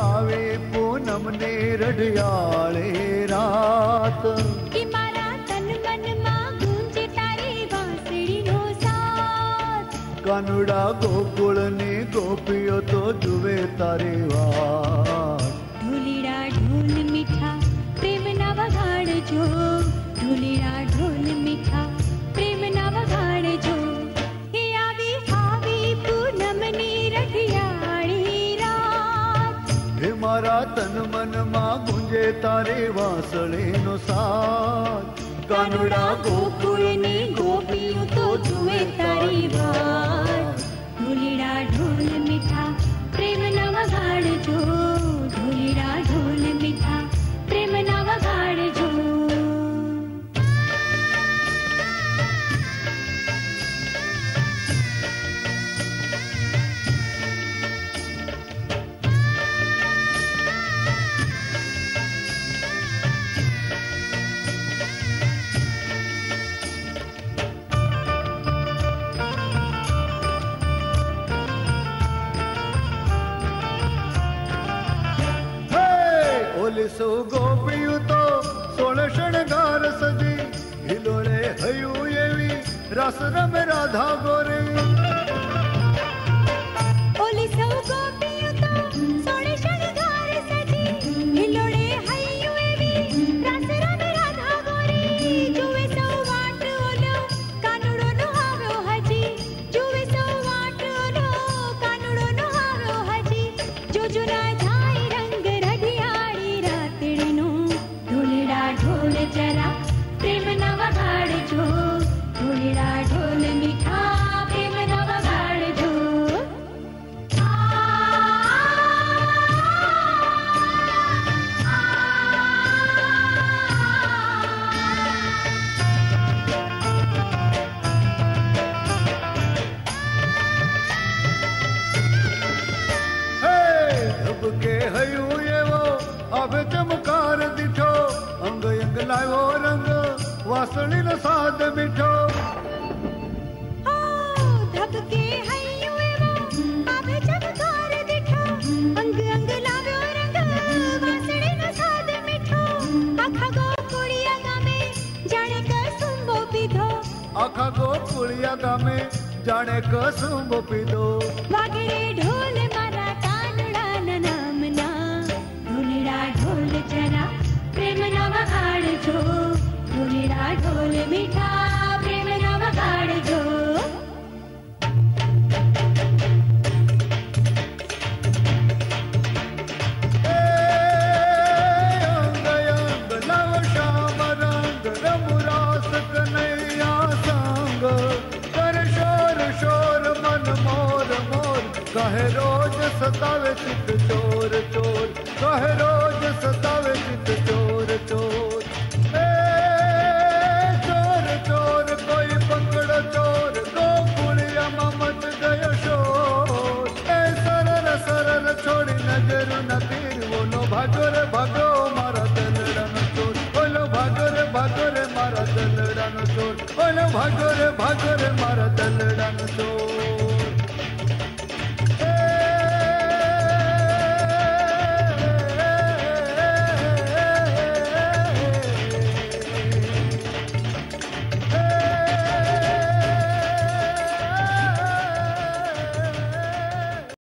आवे पूनम ने रढ़ियाले रात कि मारा तन मन मां गूंजे तारी बांसुरी नो साथ कानुड़ा गोकुल ने गोपियो तो जुवे तारी वाट ढोलीड़ा ढोल मीठा प्रेम ना वगाड़ जो ढोलीड़ा ढोल मीठा प्रेम ना वगाड़ जो हे आवी आवी पूनम नी रढ़ियाली रात हे मारा तन मन मां गुंजे तारे वासळे नो साथ कानुड़ा गोकुल ने गोपियों तो जुए तारी वाट ढोलीड़ा ढोल मीठा प्रेम ना वगाड़ जो ढोलीड़ा ढोल मीठा प्रेम ना वगाड़ जो सो गोपियु तो सोल शणगार सजी हिलोरे हयु एवी रस रम राधा गोरे ओली सौ गोपियों तो सोले शणगार सजी हिलोरे हयु एवी रस रम राधा गोरी जुवे सौ वाट ओलो कानुड़ो नो हाव्यो हजी जुवे सौ वाट ओलो कानुड़ो नो हाव्यो हजी जो जुना जाय रंग रढ़ियाली रातड़ीनो ढोलड़ा ढोल जरा प्रेम ना वगाड़ जो ढोलड़ा ढोल मीठा प्रेम ना वगाड़ जो के हयु एवो अब चमकार दिठो अंग अंग लायो रंग वासणी न साध मिठो धबके हयु एवो अब चमकार दिठो अंग अंग लाव्यो रंग वासणी न साध मिठो आखा गो कुड़िया गामे जाने कसुंबो पीधो आखा गो कुड़िया गामे जाने कसुंबो पीधो वागड़े ढोल मारा कानुड़ा ना नामना ढोलड़ा ढोल जरा प्रेम ना वगाड़ जो ढोलड़ा ढोल मीठा प्रेम ना वगाड़ जो अंग अंग लव श्याम रंग रमुरास कन्हैया संग कर शोर शोर मन मोर मोर कहे रोज सतावे चित चोर चोर कहे रोज सतावे चित चोर चोर चोर चोर कोई पकड़ो चोर गोकुलिया मच गयो शोर सरर सरर छोड़ी नजर न तीर बोलो भागो रे भागो मारा दलड़ा नो चोर बोलो भागो रे मारा दलड़ा नो चोर बोलो भागो रे मारा दलड़ा नो चोर